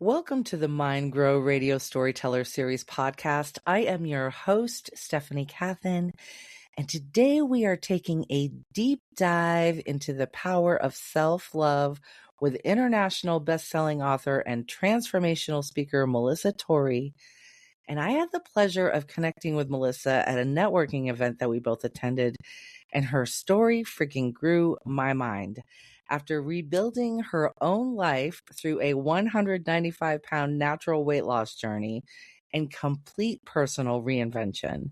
Welcome to the MindGrow Radio Storyteller Series podcast. I am your host, Stephanie Kathan, and today we are taking a deep dive into the power of self-love with international best-selling author and transformational speaker, Melissa Tori. And I had the pleasure of connecting with Melissa at a networking event that we both attended, and her story freaking grew my mind. After rebuilding her own life through a 195-pound natural weight loss journey and complete personal reinvention,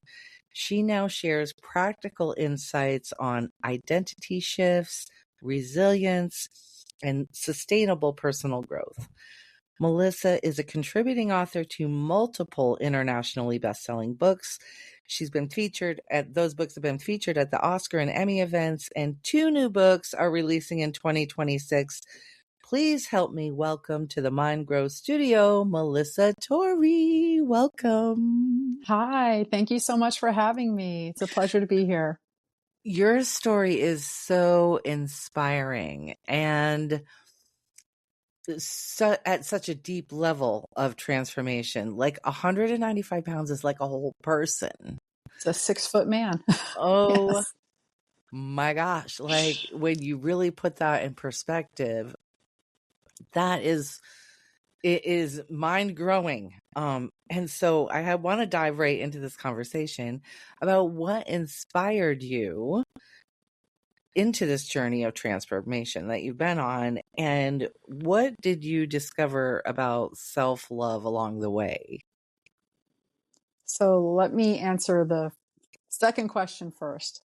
she now shares practical insights on identity shifts, resilience, and sustainable personal growth. Melissa is a contributing author to multiple internationally best-selling books. Those books have been featured at the Oscar and Emmy events, and 2 new books are releasing in 2026. Please help me welcome to the MindGrow studio, Melissa Tori. Welcome. Hi, thank you so much for having me. It's a pleasure to be here. Your story is so inspiring and at such a deep level of transformation. Like 195 pounds is like a whole person. It's a 6-foot man. Oh Yes. my gosh. Like when you really put that in perspective, it is mind growing. And so I want to dive right into this conversation about what inspired you into this journey of transformation that you've been on, and what did you discover about self-love along the way? So let me answer the second question first.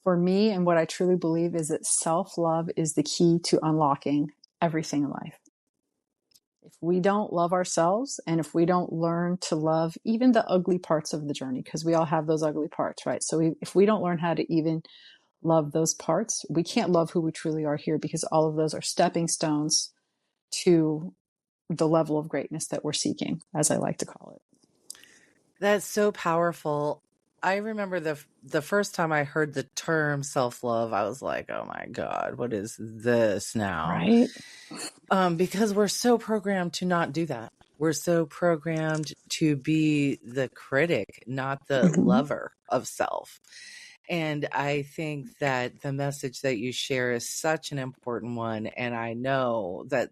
For me, and what I truly believe is that self-love is the key to unlocking everything in life. If we don't love ourselves, and if we don't learn to love even the ugly parts of the journey, because we all have those ugly parts, right? So if we don't learn how to even love those parts, we can't love who we truly are here, because all of those are stepping stones to the level of greatness that we're seeking, as I like to call it. That's so powerful. I remember the first time I heard the term self-love, I was like, oh my God, what is this now? Right? Because we're so programmed to not do that. We're so programmed to be the critic, not the lover of self. And I think that the message that you share is such an important one. And I know that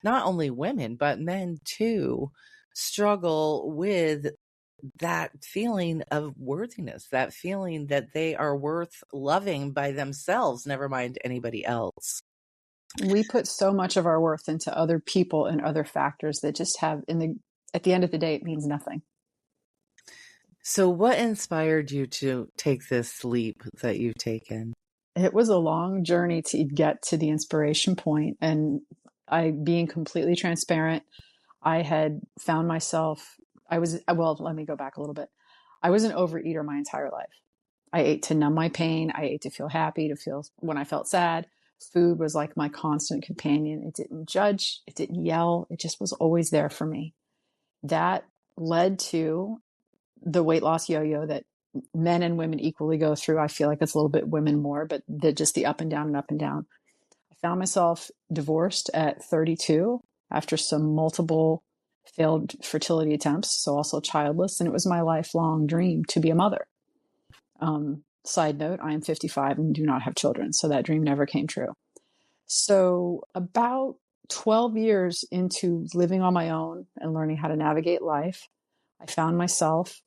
not only women, but men too, struggle with that feeling of worthiness, that feeling that they are worth loving by themselves, never mind anybody else. We put so much of our worth into other people and other factors that just have, at the end of the day, it means nothing. So what inspired you to take this leap that you've taken? It was a long journey to get to the inspiration point. And being completely transparent, I had found myself, let me go back a little bit. I was an overeater my entire life. I ate to numb my pain. I ate to feel happy, to feel when I felt sad. Food was like my constant companion. It didn't judge. It didn't yell. It just was always there for me. That led to the weight loss yo-yo that men and women equally go through. I feel like it's a little bit women more, but just the up and down and up and down. I found myself divorced at 32 after some multiple failed fertility attempts, so also childless, and it was my lifelong dream to be a mother. Side note, I am 55 and do not have children, so that dream never came true. So about 12 years into living on my own and learning how to navigate life, I found myself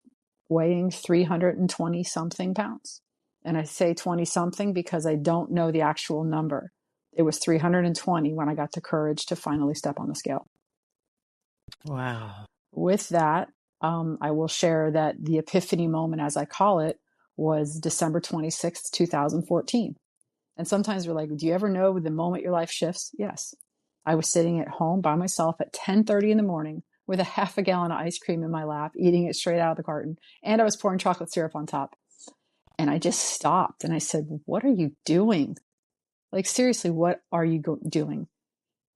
weighing 320 something pounds. And I say 20 something because I don't know the actual number. It was 320 when I got the courage to finally step on the scale. Wow. With that, I will share that the epiphany moment, as I call it, was December 26th, 2014. And sometimes we're like, do you ever know the moment your life shifts? Yes. I was sitting at home by myself at 10:30 in the morning with a half a gallon of ice cream in my lap, eating it straight out of the carton. And I was pouring chocolate syrup on top. And I just stopped and I said, what are you doing? Like, seriously, what are you doing?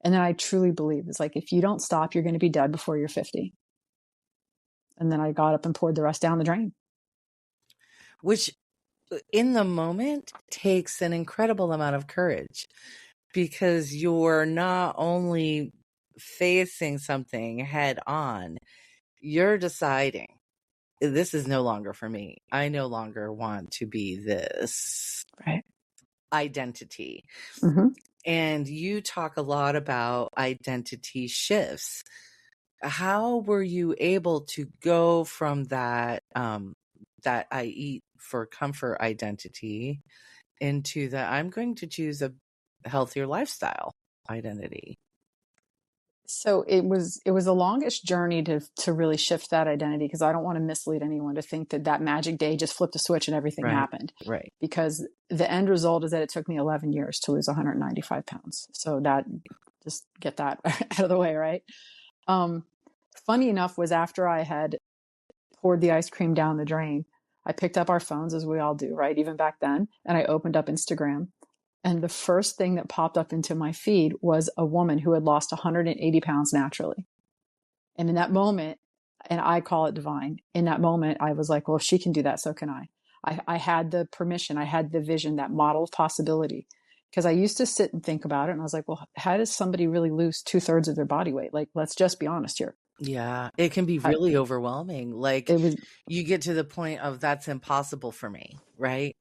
And then I truly believe it's like, if you don't stop, you're going to be dead before you're 50. And then I got up and poured the rest down the drain. Which in the moment takes an incredible amount of courage, because you're not only facing something head on, you're deciding this is no longer for me. I no longer want to be this Right. identity. Mm-hmm. And you talk a lot about identity shifts. How were you able to go from that that I eat for comfort identity into the I'm going to choose a healthier lifestyle identity? So it was the longest journey to really shift that identity, because I don't want to mislead anyone to think that that magic day just flipped a switch and everything Right. happened. Right. Because the end result is that it took me 11 years to lose 195 pounds. So that, just get that out of the way, right? Funny enough was, after I had poured the ice cream down the drain, I picked up our phones, as we all do, right? Even back then. And I opened up Instagram. And the first thing that popped up into my feed was a woman who had lost 180 pounds naturally. And in that moment, and I call it divine, in that moment, I was like, well, if she can do that, so can I. I had the permission, I had the vision, that model of possibility. Because I used to sit and think about it, and I was like, well, how does somebody really lose 2/3 of their body weight? Like, let's just be honest here. Yeah, it can be really overwhelming. Like, It was you get to the point of that's impossible for me, right?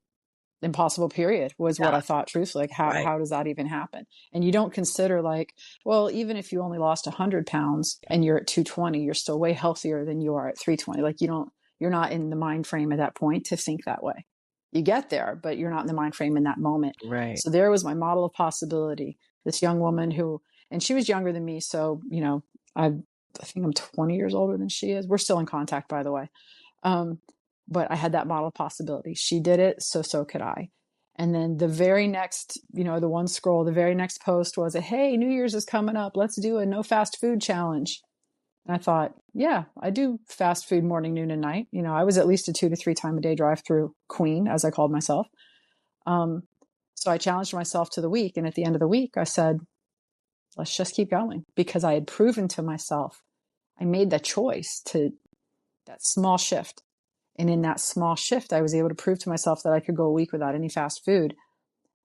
impossible, period, was what Yeah, I thought, truthfully. Like, how, right. how does that even happen? And you don't consider, like, well, even if you only lost 100 pounds and you're at 220, you're still way healthier than you are at 320. Like, you're not in the mind frame at that point to think that way. You get there, but you're not in the mind frame in that moment. Right. So there was my model of possibility. This young woman who, and she was younger than me. So, I think I'm 20 years older than she is. We're still in contact, by the way. But I had that model of possibility. She did it, so could I. And then the very next, the one scroll, the very next post was hey, New Year's is coming up. Let's do a no fast food challenge. And I thought, yeah, I do fast food morning, noon, and night. I was at least a 2 to 3 time a day drive-through queen, as I called myself. So I challenged myself to the week. And at the end of the week, I said, let's just keep going, because I had proven to myself, I made that choice, to that small shift. And in that small shift, I was able to prove to myself that I could go a week without any fast food.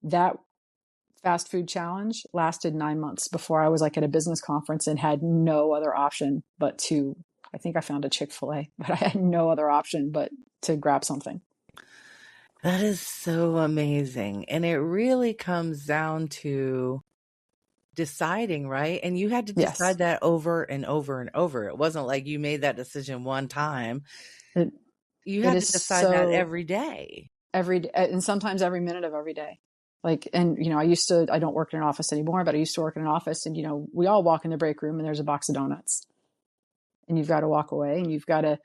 That fast food challenge lasted 9 months before I was like at a business conference and had no other option but to, I think I found a Chick-fil-A, but I had no other option but to grab something. That is so amazing. And it really comes down to deciding, right? And you had to Yes. decide that over and over and over. It wasn't like you made that decision one time. You had to decide that every day. And sometimes every minute of every day. Like, and, I don't work in an office anymore, but I used to work in an office, and, we all walk in the break room and there's a box of donuts, and you've got to walk away, and you've got to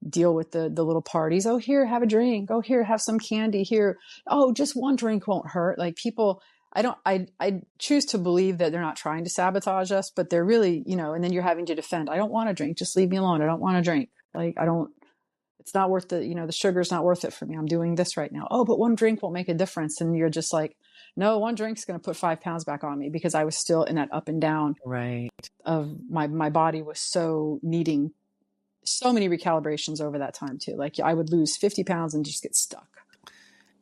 deal with the little parties. Oh, here, have a drink. Oh, here, have some candy here. Oh, just one drink won't hurt. Like, people, I choose to believe that they're not trying to sabotage us, but they're really, and then you're having to defend. I don't want to drink. Just leave me alone. I don't want to drink. Like, it's not worth the sugar's not worth it for me. I'm doing this right now. Oh, but one drink won't make a difference. And you're just like, no, one drink's going to put 5 pounds back on me, because I was still in that up and down right of my body was so needing so many recalibrations over that time too. Like, I would lose 50 pounds and just get stuck.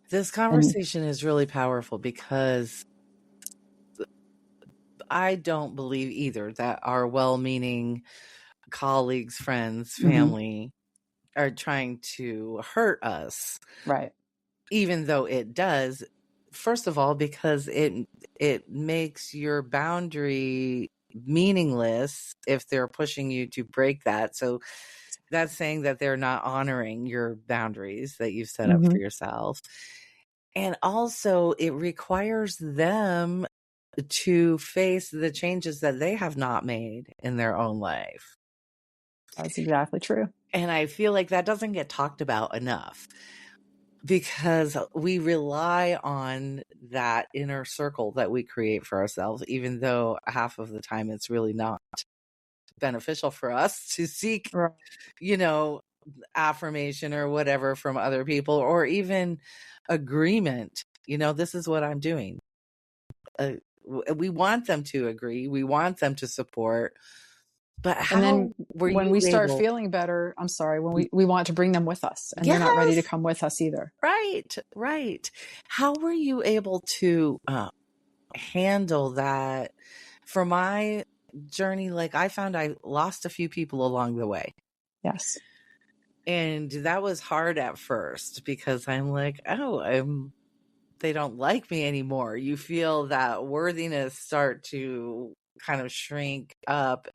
This conversation is really powerful, because I don't believe either that our well-meaning colleagues, friends, family are trying to hurt us. Right. Even though it does, first of all, because it makes your boundary meaningless if they're pushing you to break that. So that's saying that they're not honoring your boundaries that you've set up for yourself. And also, it requires them to face the changes that they have not made in their own life. That's exactly true. And I feel like that doesn't get talked about enough, because we rely on that inner circle that we create for ourselves, even though half of the time it's really not beneficial for us to seek, affirmation or whatever from other people, or even agreement. This is what I'm doing. We want them to agree. We want them to support. But how and then when we start able... feeling better, I'm sorry, when we want to bring them with us, and they're not ready to come with us either. Right. How were you able to handle that? For my journey, like I found I lost a few people along the way. Yes. And that was hard at first because I'm like, oh, they don't like me anymore. You feel that worthiness start to kind of shrink up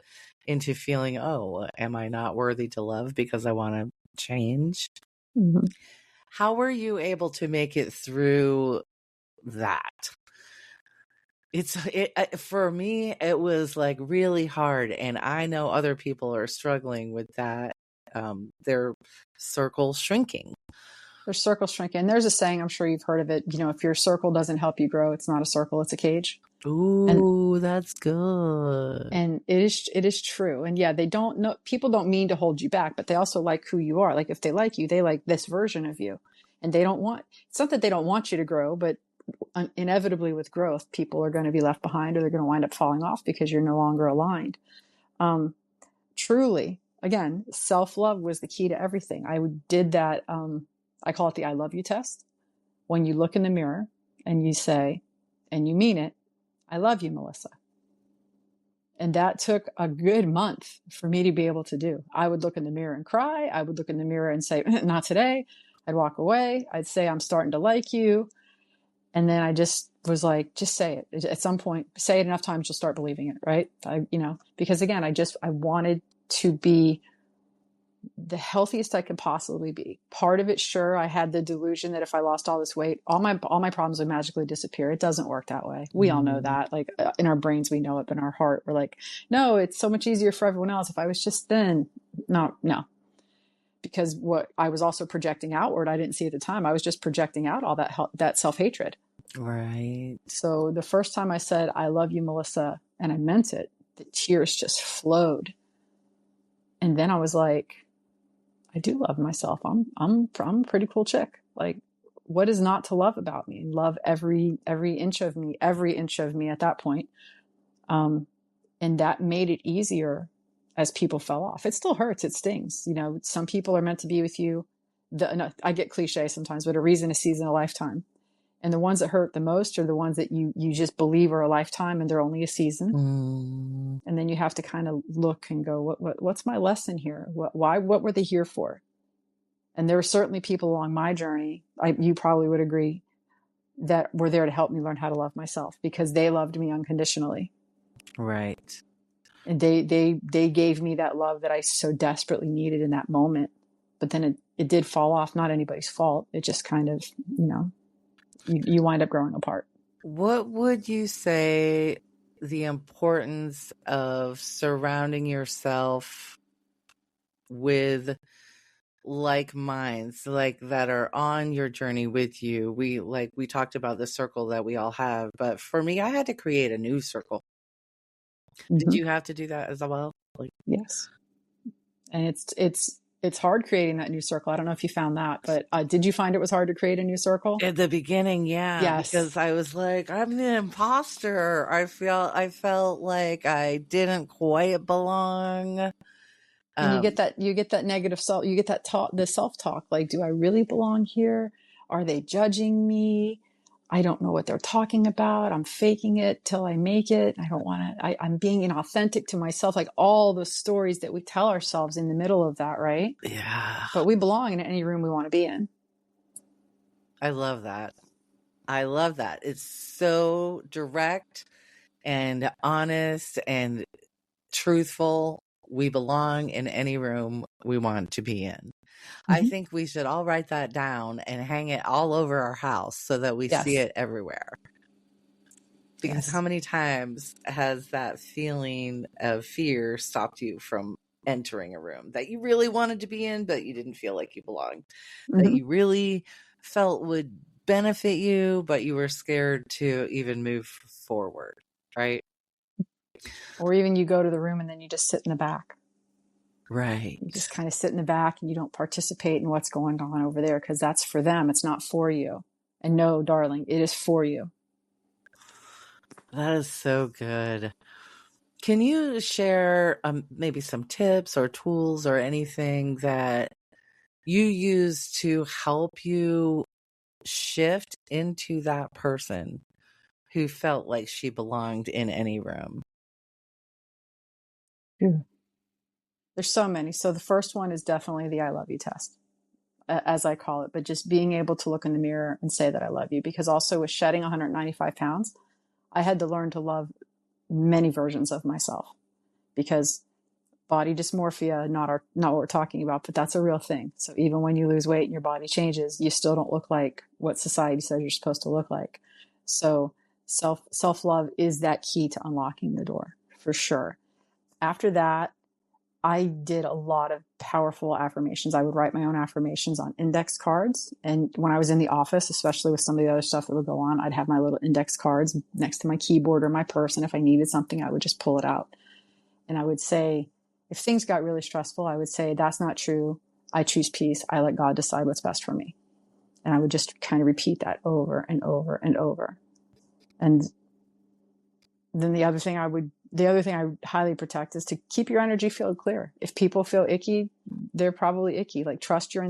into feeling, oh, am I not worthy to love because I want to change? Mm-hmm. How were you able to make it through that? For me, it was like really hard. And I know other people are struggling with that. Their circle shrinking. Their circle shrinking. And there's a saying, I'm sure you've heard of it. You know, if your circle doesn't help you grow, it's not a circle, it's a cage. Ooh, that's good. And it is true. And yeah, they don't know, people don't mean to hold you back, but they also like who you are. Like if they like you, they like this version of you. And they don't want, it's not that they don't want you to grow, but inevitably with growth, people are going to be left behind or they're going to wind up falling off because you're no longer aligned. Truly, again, self-love was the key to everything. I did that. I call it the I love you test. When you look in the mirror and you say, and you mean it, I love you, Melissa. And that took a good month for me to be able to do. I would look in the mirror and cry. I would look in the mirror and say, not today. I'd walk away. I'd say, I'm starting to like you. And then I just was like, just say it. At some point, say it enough times, you'll start believing it, right? Because again, I wanted to be the healthiest I could possibly be. Part of it, sure, I had the delusion that if I lost all this weight, all my problems would magically disappear. It doesn't work that way. We all know that. Like in our brains, we know it, but in our heart, we're like, no, it's so much easier for everyone else. If I was just thin, no. Because what I was also projecting outward, I didn't see at the time. I was just projecting out all that self-hatred. Right. So the first time I said, I love you, Melissa, and I meant it, the tears just flowed. And then I was like, I do love myself. I'm a pretty cool chick. Like, what is not to love about me? Love every inch of me at that point. And that made it easier as people fell off. It still hurts. It stings. You know, some people are meant to be with you. I get cliche sometimes, but a reason, a season, a lifetime. And the ones that hurt the most are the ones that you just believe are a lifetime and they're only a season. Mm. And then you have to kind of look and go, what's my lesson here? What were they here for? And there were certainly people along my journey, you probably would agree, that were there to help me learn how to love myself because they loved me unconditionally. Right. And they gave me that love that I so desperately needed in that moment. But then it did fall off. Not anybody's fault. It just kind of, you wind up growing apart. What would you say the importance of surrounding yourself with like minds, like that are on your journey with you? We talked about the circle that we all have, but for me, I had to create a new circle. Mm-hmm. Did you have to do that as well? Yes. And it's hard creating that new circle. I don't know if you found that, but did you find it was hard to create a new circle? At the beginning, yeah. Yes. Because I was like, I'm an imposter. I felt like I didn't quite belong. And you get that negative self, you get that the self-talk. Like, do I really belong here? Are they judging me? I don't know what they're talking about. I'm faking it till I make it. I don't want to, I'm being inauthentic to myself. Like all the stories that we tell ourselves in the middle of that, right? Yeah. But we belong in any room we want to be in. I love that. It's so direct and honest and truthful. We belong in any room we want to be in. Mm-hmm. I think we should all write that down and hang it all over our house so that we see it everywhere. Because how many times has that feeling of fear stopped you from entering a room that you really wanted to be in, but you didn't feel like you belonged, that you really felt would benefit you, but you were scared to even move forward, right? Or even you go to the room and then you just sit in the back. Right. You just kind of sit in the back and you don't participate in what's going on over there because that's for them. It's not for you. And no, darling, it is for you. That is so good. Can you share maybe some tips or tools or anything that you use to help you shift into that person who felt like she belonged in any room? Yeah. There's so many. So the first one is definitely the I love you test, as I call it, but just being able to look in the mirror and say that I love you. Because also with shedding 195 pounds, I had to learn to love many versions of myself, because body dysmorphia, not what we're talking about, but that's a real thing. So even when you lose weight and your body changes, you still don't look like what society says you're supposed to look like. So self-love is that key to unlocking the door, for sure. After that, I did a lot of powerful affirmations. I would write my own affirmations on index cards. And when I was in the office, especially with some of the other stuff that would go on, I'd have my little index cards next to my keyboard or my purse. And if I needed something, I would just pull it out. And I would say, if things got really stressful, I would say, that's not true. I choose peace. I let God decide what's best for me. And I would just kind of repeat that over and over and over. And then the other thing I highly protect is to keep your energy field clear. If people feel icky, they're probably icky. Like trust your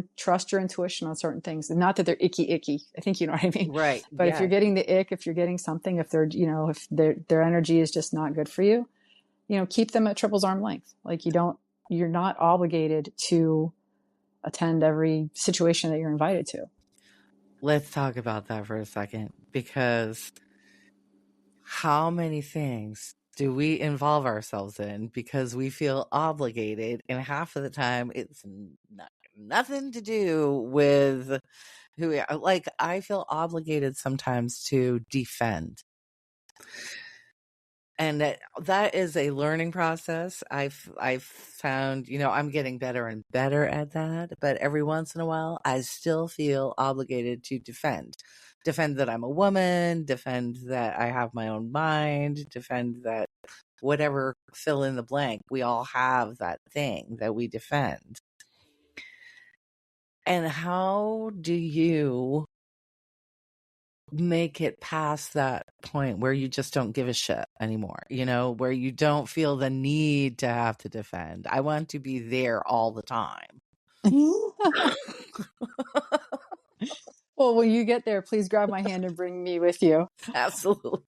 intuition on certain things. And not that they're icky. I think you know what I mean. Right. But if you're getting the ick, if you're getting something, if they're, if their energy is just not good for you, keep them at triple's arm length. Like you're not obligated to attend every situation that you're invited to. Let's talk about that for a second, because how many things do we involve ourselves in because we feel obligated, and half of the time it's nothing to do with who we are. Like, I feel obligated sometimes to defend. And that is a learning process. I've found, I'm getting better and better at that. But every once in a while, I still feel obligated to defend that I'm a woman, defend that I have my own mind, defend that whatever, fill in the blank. We all have that thing that we defend. And how do you make it past that point where you just don't give a shit anymore, where you don't feel the need to have to defend? I want to be there all the time. Well, when you get there, please grab my hand and bring me with you. Absolutely.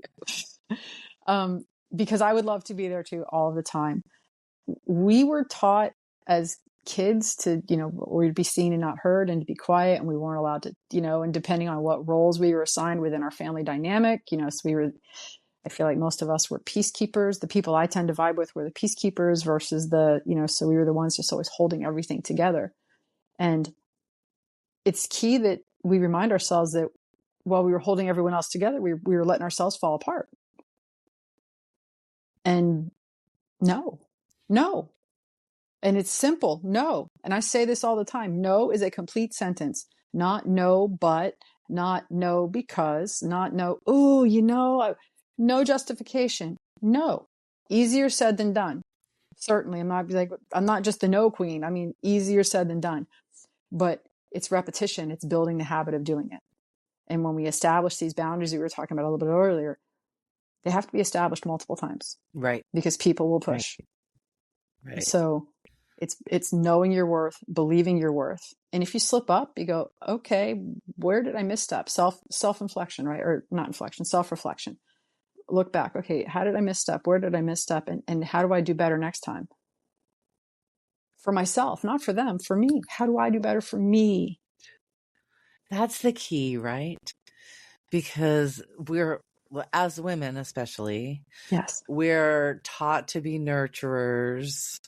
Because I would love to be there too all the time. We were taught as kids to, we'd be seen and not heard, and to be quiet, and we weren't allowed to, and depending on what roles we were assigned within our family dynamic, so I feel like most of us were peacekeepers. The people I tend to vibe with were the peacekeepers versus so we were the ones just always holding everything together. And it's key that we remind ourselves that while we were holding everyone else together, we were letting ourselves fall apart. And no. And it's simple. No. And I say this all the time. No is a complete sentence. Not no, but, not no, because, not no. Oh, no justification. No. Easier said than done. Certainly. I'm not just the no queen. I mean, easier said than done, but it's repetition. It's building the habit of doing it. And when we establish these boundaries that we were talking about a little bit earlier, they have to be established multiple times. Right. Because people will push. Right. So it's knowing your worth, believing your worth. And if you slip up, you go, okay, where did I misstep? Self-inflection, right? Or not inflection, self-reflection. Look back. Okay, how did I misstep? Where did I misstep? And how do I do better next time? For myself, not for them, for me. How do I do better for me? That's the key, right? Because as women especially, yes, we're taught to be nurturers.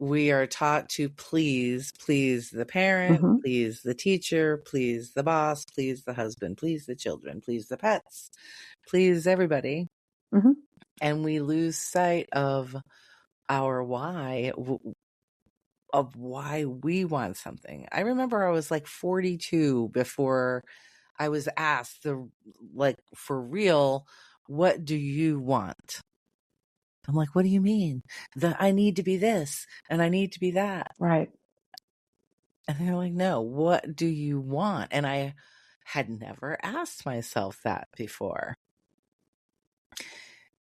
We are taught to please the parent, mm-hmm. please the teacher, please the boss, please the husband, please the children, please the pets, please everybody. Mm-hmm. And we lose sight of our why, of why we want something. I remember I was like 42 before I was asked for real, what do you want? I'm like, what do you mean? I need to be this and I need to be that. Right. And they're like, no, what do you want? And I had never asked myself that before.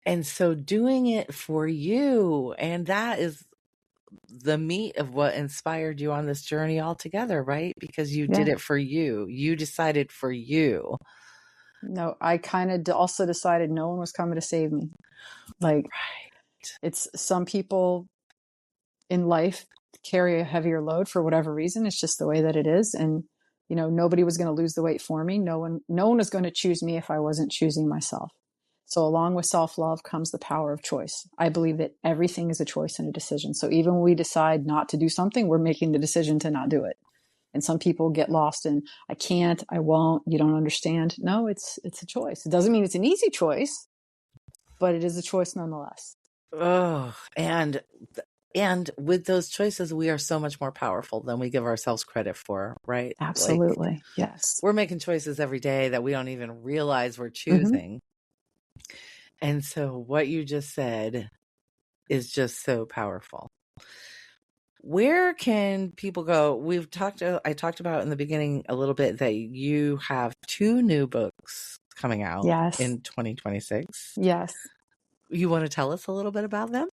And so doing it for you, and that is the meat of what inspired you on this journey altogether, right? Because you did it for you. You decided for you. No, I kind of also decided no one was coming to save me. Like, right. It's some people in life carry a heavier load for whatever reason. It's just the way that it is. And, nobody was going to lose the weight for me. No one was going to choose me if I wasn't choosing myself. So along with self-love comes the power of choice. I believe that everything is a choice and a decision. So even when we decide not to do something, we're making the decision to not do it. And some people get lost in, I can't, I won't, you don't understand. No, it's a choice. It doesn't mean it's an easy choice, but it is a choice nonetheless. Oh, and with those choices, we are so much more powerful than we give ourselves credit for, right? Absolutely. Like, yes. we're making choices every day that we don't even realize we're Mm-hmm. choosing. And so what you just said is just so powerful. Where can people go? I talked about in the beginning a little bit that you have 2 new books coming out Yes. in 2026. Yes. You want to tell us a little bit about them?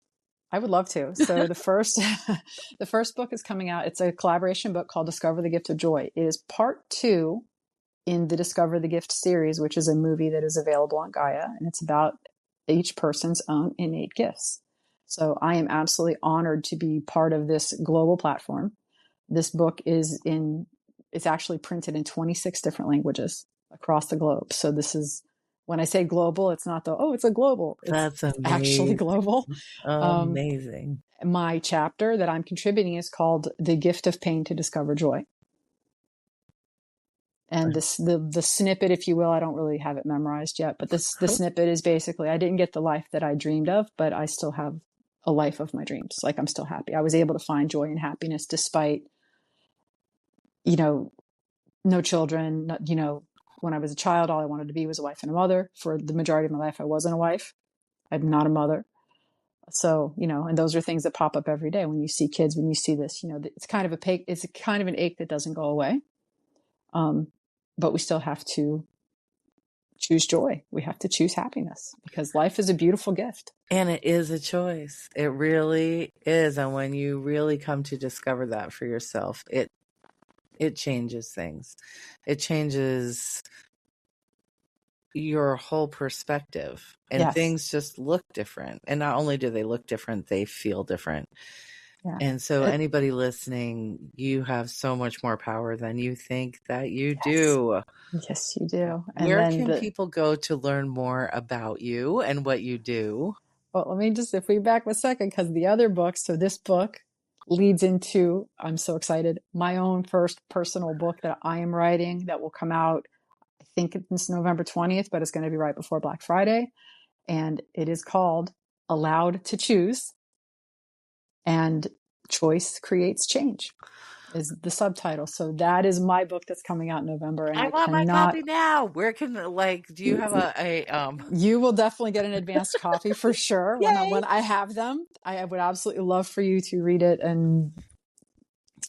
I would love to. So the first book is coming out. It's a collaboration book called Discover the Gift of Joy. It is part 2 in the Discover the Gift series, which is a movie that is available on Gaia. And it's about each person's own innate gifts. So I am absolutely honored to be part of this global platform. This book it's actually printed in 26 different languages across the globe. So this is, when I say global, it's not it's a global. That's it's actually global. Amazing. My chapter that I'm contributing is called The Gift of Pain to Discover Joy. And the snippet, if you will, I don't really have it memorized yet, but the snippet is basically, I didn't get the life that I dreamed of, but I still have a life of my dreams. Like, I'm still happy. I was able to find joy and happiness despite, no children. When I was a child, all I wanted to be was a wife and a mother. For the majority of my life, I wasn't a wife. I'm not a mother. So, and those are things that pop up every day when you see kids, when you see this, it's kind of an ache that doesn't go away. But we still have to choose joy. We have to choose happiness, because life is a beautiful gift. And it is a choice. It really is. And when you really come to discover that for yourself, it changes things. It changes your whole perspective, and Yes. things just look different. And not only do they look different, they feel different. Yeah. And so anybody listening, you have so much more power than you think that you do. Yes, you do. And where then can people go to learn more about you and what you do? Well, let me just, if we back a second, because the other book, so this book leads into, I'm so excited, my own first personal book that I am writing that will come out, I think it's November 20th, but it's going to be right before Black Friday. And it is called Allowed to Choose, and Choice Creates Change is the subtitle. So that is my book that's coming out in November. And I want my copy now. Where can, do you have You will definitely get an advanced copy for sure. when I have them, I would absolutely love for you to read it and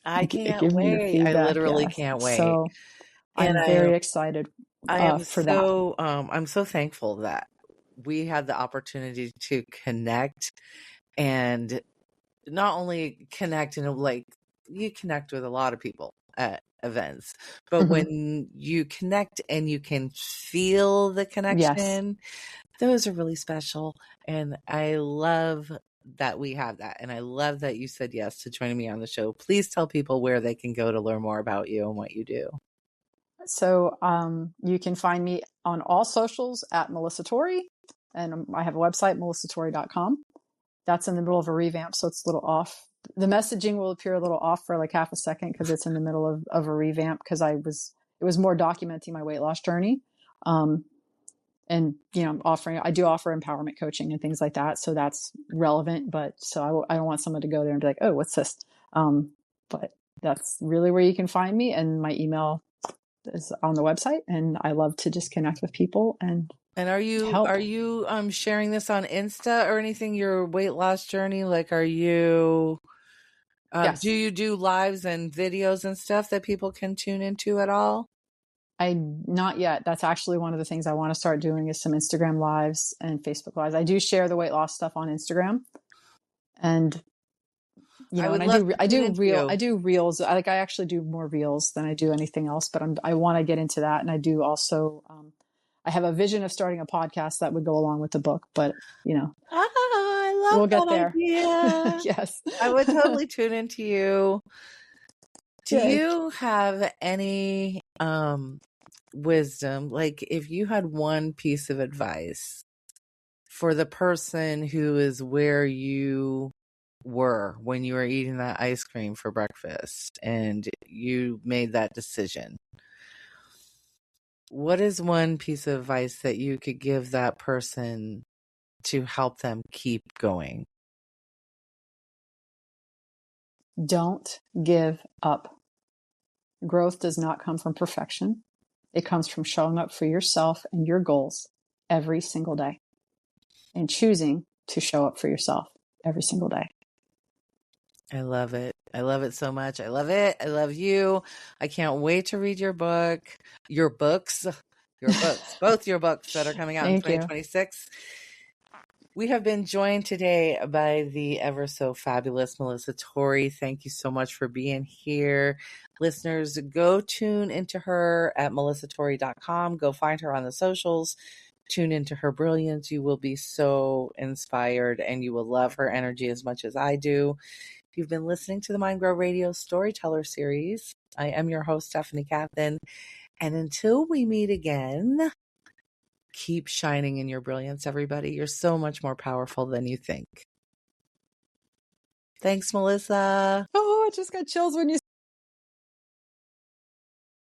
I can't give me your wait. feedback. I literally can't wait. So I'm very excited for that. I'm so thankful that we had the opportunity to connect, and not only connect in you connect with a lot of people at events, but when you connect and you can feel the connection, those are really special. And I love that we have that. And I love that you said yes to joining me on the show. Please tell people where they can go to learn more about you and what you do. So you can find me on all socials at Melissa Tori, and I have a website, melissatori.com. That's in the middle of a revamp, so it's a little off. The messaging will appear a little off for like half a second because it's in the middle of a revamp, because it was more documenting my weight loss journey. And, I do offer empowerment coaching and things like that. So that's relevant, but so I don't want someone to go there and be like, oh, what's this? But that's really where you can find me. And my email is on the website, and I love to just connect with people and are you sharing this on Insta or anything, your weight loss journey? Are you, yes. Do you do lives and videos and stuff that people can tune into at all? Not yet. That's actually one of the things I want to start doing, is some Instagram lives and Facebook lives. I do share the weight loss stuff on Instagram, and I do reels. I actually do more reels than I do anything else, but I want to get into that. And I do also, I have a vision of starting a podcast that would go along with the book, but I love We'll get that there. idea. Yes. I would totally tune into you. Do Good. you have any wisdom? Like, if you had one piece of advice for the person who is where you were when you were eating that ice cream for breakfast and you made that decision, what is one piece of advice that you could give that person to help them keep going? Don't give up. Growth does not come from perfection. It comes from showing up for yourself and your goals every single day and choosing to show up for yourself every single day. I love it. I love it so much. I love it. I love you. I can't wait to read your book, your books, both your books that are coming out in Thank you. 2026. We have been joined today by the ever so fabulous Melissa Tori. Thank you so much for being here. Listeners, go tune into her at melissatori.com. Go find her on the socials. Tune into her brilliance. You will be so inspired and you will love her energy as much as I do. You've been listening to the MindGrow Radio Storyteller Series. I am your host, Stephanie Kathan. And until we meet again, keep shining in your brilliance, everybody. You're so much more powerful than you think. Thanks, Melissa. Oh, I just got chills when you